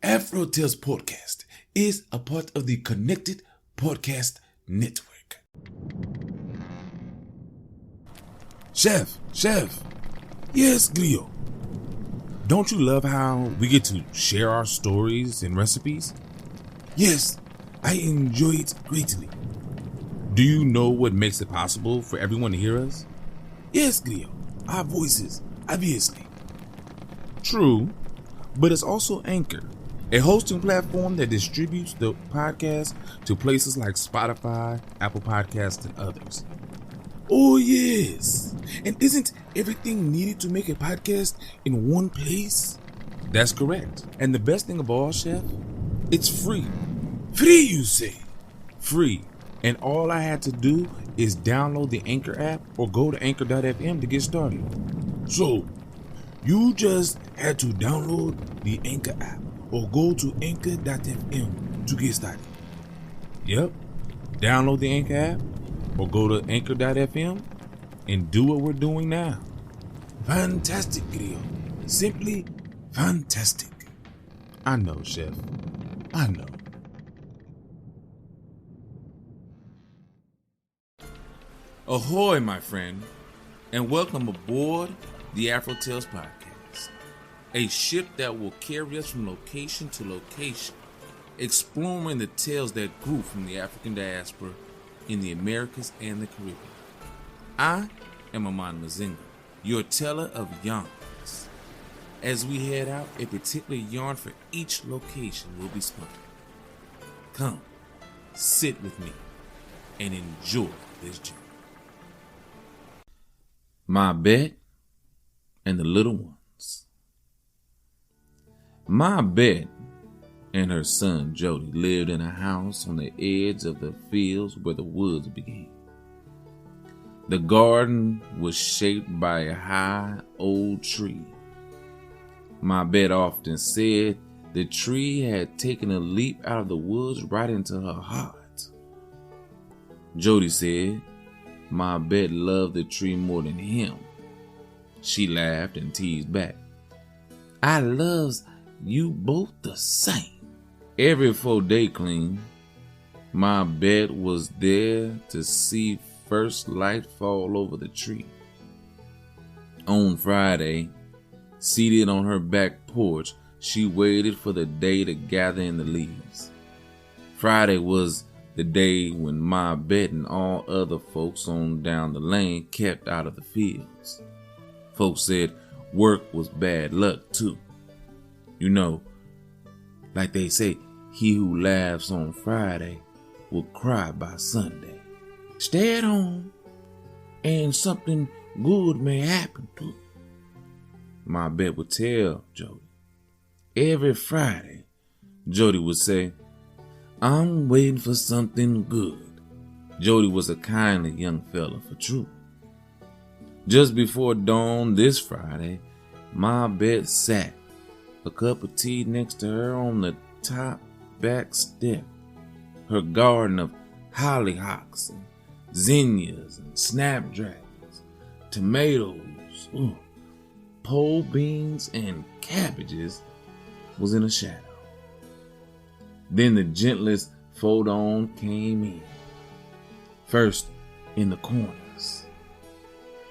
Tales Podcast is a part of the Connected Podcast Network. Chef. Yes, Glio. Don't you love how we get to share our stories and recipes? Yes, I enjoy it greatly. Do you know what makes it possible for everyone to hear us? Yes, Glio. Our voices, obviously. True, but it's also Anchor, a hosting platform that distributes the podcast to places like Spotify, Apple Podcasts, and others. Oh, yes. And isn't everything needed to make a podcast in one place? That's correct. And the best thing of all, Chef, it's free. Free, you say? Free. And all I had to do is download the Anchor app or go to anchor.fm to get started. So, you just had to download the Anchor app or go to anchor.fm to get started. Yep. Download the Anchor app or go to anchor.fm and do what we're doing now. Fantastic, Grio. Simply fantastic. I know, Chef. I know. Ahoy, my friend, and welcome aboard the AfroTales Podcast, a ship that will carry us from location to location, exploring the tales that grew from the African diaspora in the Americas and the Caribbean. I am Amon Mazinga, your teller of yarns. As we head out, a particular yarn for each location will be spun. Come, sit with me, and enjoy this journey. My Bett and the Little Ones. My Bett and her son Jody lived in a house on the edge of the fields where the woods began. The garden was shaped by a high old tree. My Bett often said the tree had taken a leap out of the woods right into her heart. Jody said my Bett loved the tree more than him. She laughed and teased back. I loves you both the same. Every 4 day clean, my Bett was there to see first light fall over the tree. On Friday, seated on her back porch, she waited for the day to gather in the leaves. Friday was the day when my Bett and all other folks on down the lane kept out of the fields. Folks said work was bad luck too. You know, like they say, he who laughs on Friday will cry by Sunday. Stay at home and something good may happen to you. My Bett would tell Jody. Every Friday, Jody would say, I'm waiting for something good. Jody was a kindly young fella for true. Just before dawn this Friday, my Bett sat, a cup of tea next to her on the top back step. Her garden of hollyhocks and zinnias and snapdragons, tomatoes, pole beans and cabbages was in a shadow. Then the gentlest fold-on came in. First in the corners,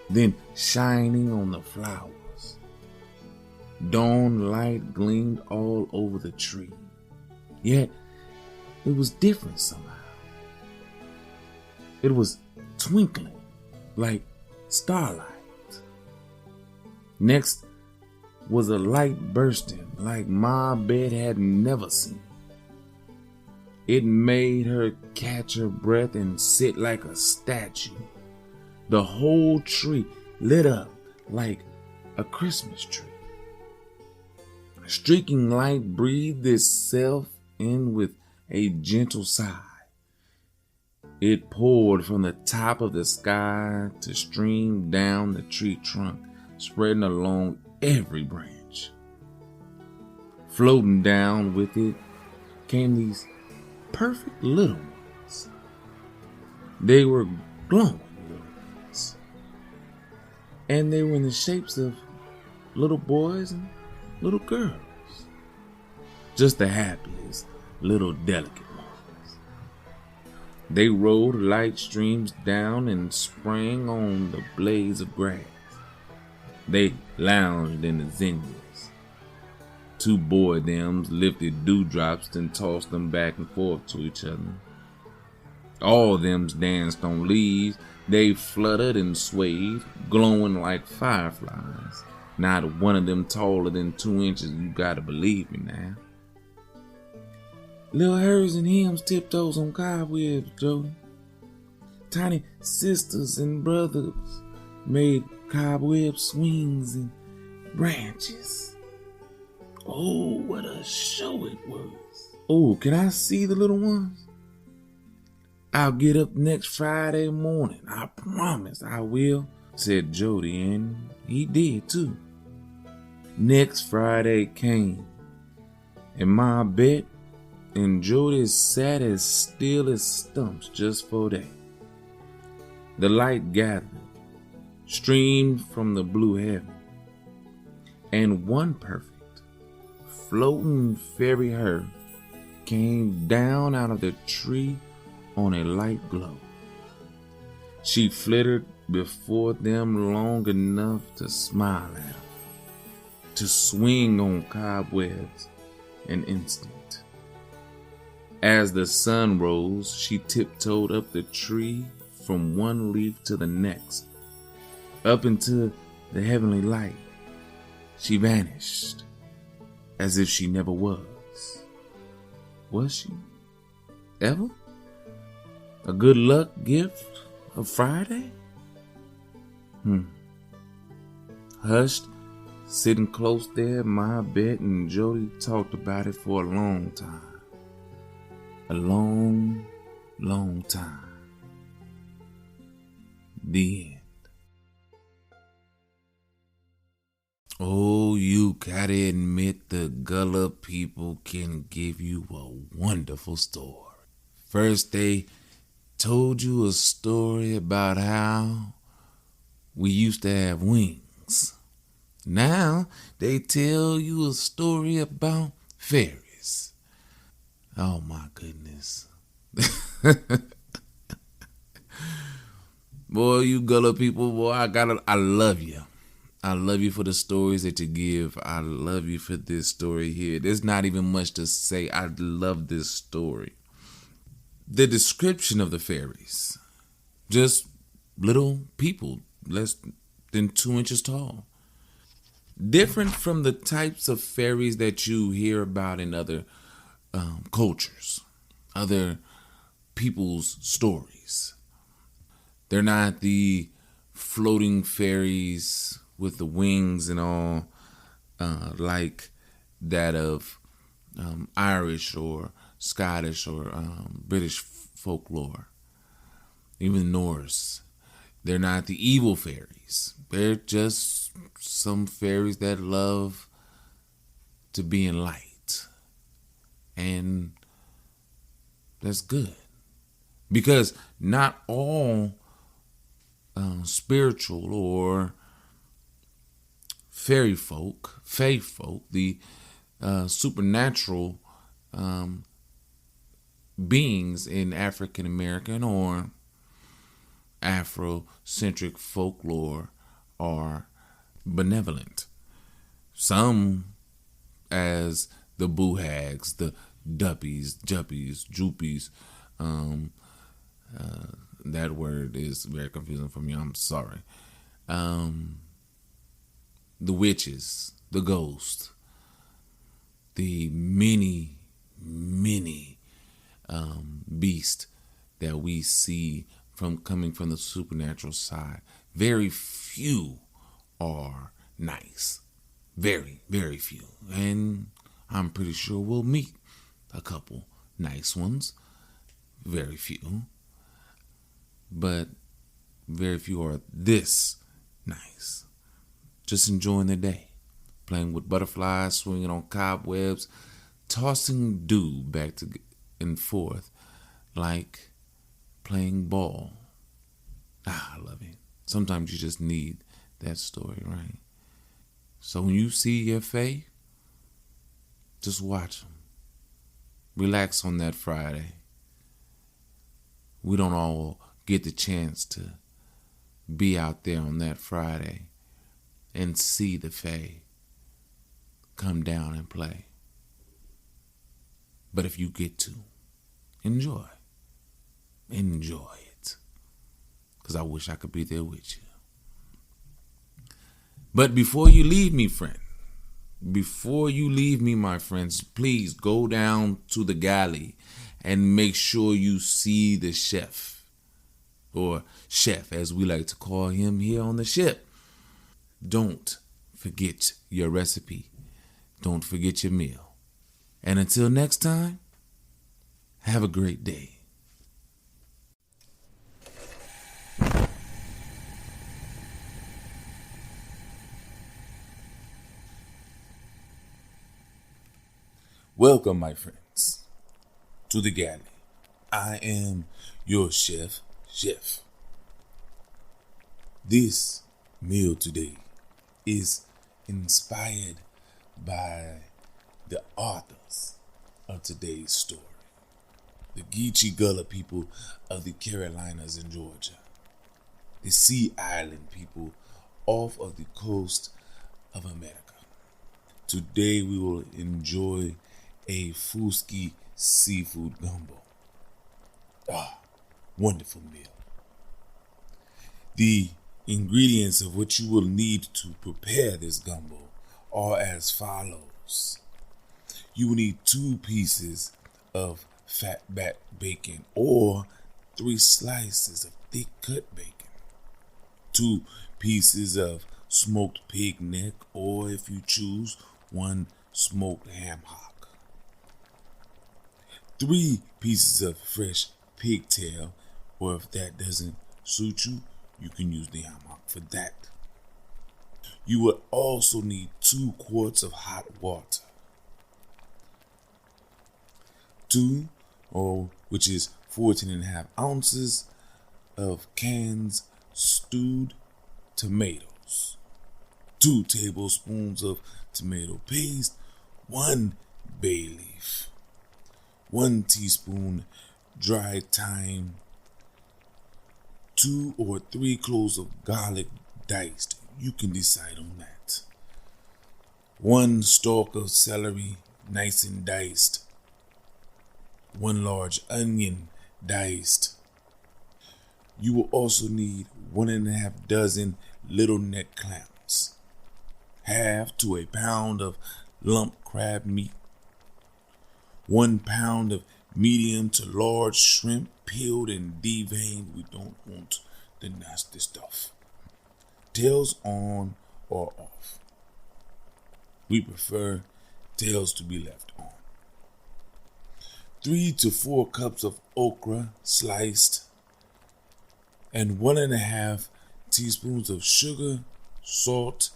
then shining on the flowers. Dawn light gleamed all over the tree. Yet it was different somehow. It was twinkling like starlight. Next was a light bursting like my Bett had never seen. It made her catch her breath and sit like a statue. The whole tree lit up like a Christmas tree. Streaking light breathed itself in with a gentle sigh. It poured from the top of the sky to stream down the tree trunk, spreading along every branch. Floating down with it came these perfect little ones. They were glowing little ones. And they were in the shapes of little boys and little girls. just the happiest little delicate ones. They rode light streams down and sprang on the blades of grass. They lounged in the zinnias. Two boydems lifted dewdrops and tossed them back and forth to each other. All thems danced on leaves. They fluttered and swayed, glowing like fireflies. Not one of them taller than 2 inches, you gotta believe me now. Little hers and hims tiptoes on cobwebs, Jody. Tiny sisters and brothers made cobweb swings and branches. Oh, what a show it was. Oh, can I see the little ones? I'll get up next Friday morning. I promise I will, said Jody, and he did too. Next Friday came, and my Bett and Jody sat as still as stumps just for that. The light gathered, streamed from the blue heaven, and one perfect, floating fairy her came down out of the tree on a light glow. She flittered before them long enough to smile at them, to swing on cobwebs an instant. As the sun rose, she tiptoed up the tree from one leaf to the next, up into the heavenly light. She vanished as if she never was. Was she? Ever? A good luck gift of Friday? Hushed, sitting close there, my Bett and Jody talked about it for a long time. A long, long time. The end. Oh, you gotta admit the Gullah people can give you a wonderful story. First, they told you a story about how we used to have wings. Now they tell you a story about fairies. Oh my goodness. Boy, you Gullah people, boy, I love you. I love you for the stories that you give. I love you for this story here. There's not even much to say. I love this story. The description of the fairies, just little people less than 2 inches tall. Different from the types of fairies that you hear about in other cultures, other people's stories. They're not the floating fairies with the wings and all, like that of Irish or Scottish or British folklore, even Norse. They're not the evil fairies. They're just some fairies that love to be in light. And that's good. Because not all spiritual or fairy folk, fae folk, the supernatural beings in African American or Afrocentric folklore are benevolent. Some, as the boo-hags, the duppies, juppies, joopies, that word is very confusing for me, I'm sorry. The witches, the ghosts, the many beast that we see from coming from the supernatural side. Very few are nice. Very, very few. And I'm pretty sure we'll meet a couple nice ones. Very few. But very few are this nice. Just enjoying the day. Playing with butterflies, swinging on cobwebs, tossing dew back and forth like playing ball. I love it. Sometimes you just need that story, right? So when you see your fae, just watch them. Relax on that Friday. We don't all get the chance to be out there on that Friday and see the Fae come down and play. But if you get to, enjoy. Enjoy it. Because I wish I could be there with you. But before you leave me, my friends, please go down to the Galley and make sure you see the chef, or chef as we like to call him here on the ship. Don't forget your recipe. Don't forget your meal. And until next time, have a great day. Welcome, my friends, to the Galley. I am your chef. This meal today is inspired by the authors of today's story, the Geechee Gullah people of the Carolinas and Georgia, the Sea Island people off of the coast of America. Today we will enjoy a Fuskie Seafood Gumbo. Wonderful meal. The ingredients of which you will need to prepare this gumbo are as follows. You will need 2 pieces of fatback bacon or 3 slices of thick cut bacon, 2 pieces of smoked pig neck, or if you choose, 1 smoked ham hock, 3 pieces of fresh pigtail, or if that doesn't suit you, you can use the ham hock for that. You will also need 2 quarts of hot water, 2, which is 14.5 ounces of cans stewed tomatoes, 2 tablespoons of tomato paste, 1 bay leaf, 1 teaspoon dried thyme, 2 or 3 cloves of garlic diced. You can decide on that. 1 stalk of celery, nice and diced. 1 large onion, diced. You will also need 1.5 dozen little neck clams, half to a pound of lump crab meat, 1 pound of medium to large shrimp, peeled and deveined. We don't want the nasty stuff. Tails on or off. We prefer tails to be left on. 3 to 4 cups of okra sliced, and 1.5 teaspoons of sugar, salt,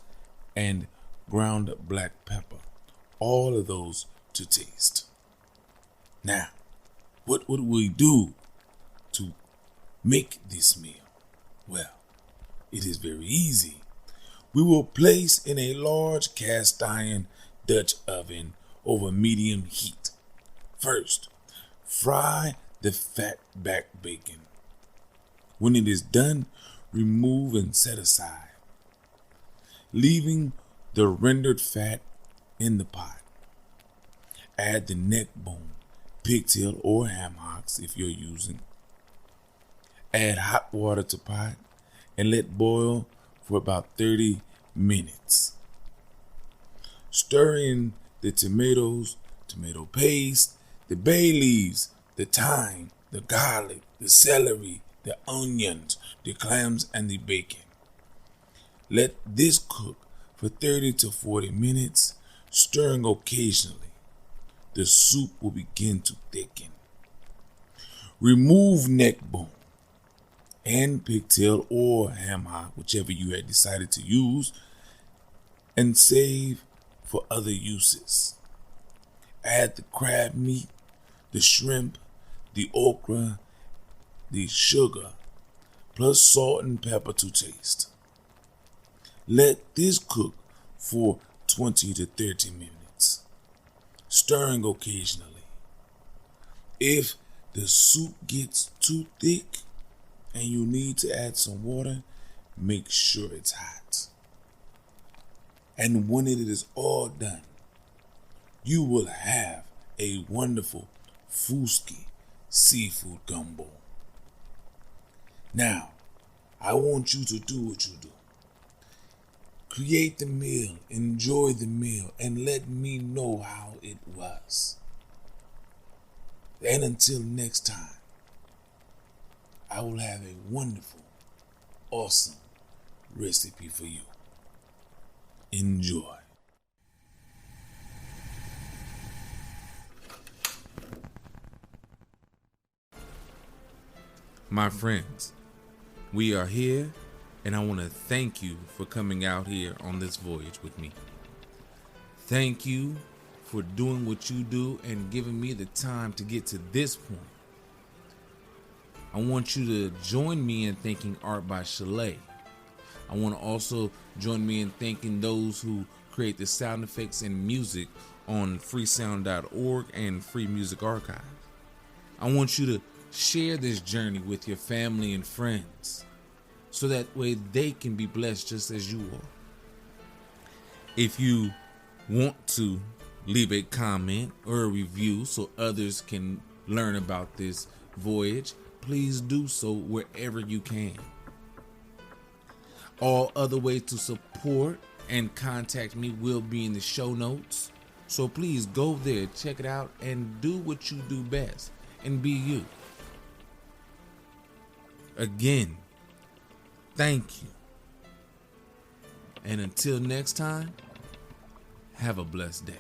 and ground black pepper. All of those to taste. Now, what would we do to make this meal? Well, it is very easy. We will place in a large cast iron Dutch oven over medium heat. First, fry the fat back bacon. When it is done, remove and set aside, leaving the rendered fat in the pot. Add the neck bone, pigtail, or ham hocks if you're using. Add hot water to pot and let boil for about 30 minutes. Stir in the tomatoes, tomato paste, the bay leaves, the thyme, the garlic, the celery, the onions, the clams, and the bacon. Let this cook for 30 to 40 minutes, stirring occasionally. The soup will begin to thicken. Remove neck bone and pigtail or ham hock, whichever you had decided to use, and save for other uses. Add the crab meat, the shrimp, the okra, the sugar, plus salt and pepper to taste. Let this cook for 20 to 30 minutes, stirring occasionally. If the soup gets too thick and you need to add some water, make sure it's hot. And when it is all done, you will have a wonderful Fuskie Seafood Gumbo. Now, I want you to do what you do. Create the meal, enjoy the meal, and let me know how it was. And until next time, I will have a wonderful, awesome recipe for you. Enjoy. My friends, we are here, and I want to thank you for coming out here on this voyage with me. Thank you for doing what you do and giving me the time to get to this point. I want you to join me in thanking Art by Sallie. I want to also join me in thanking those who create the sound effects and music on freesound.org and Free Music Archive. I want you to share this journey with your family and friends so that way they can be blessed just as you are. If you want to leave a comment or a review so others can learn about this voyage, please do so wherever you can. All other ways to support and contact me will be in the show notes. So please go there, check it out, and do what you do best and be you. Again, thank you. And until next time, have a blessed day.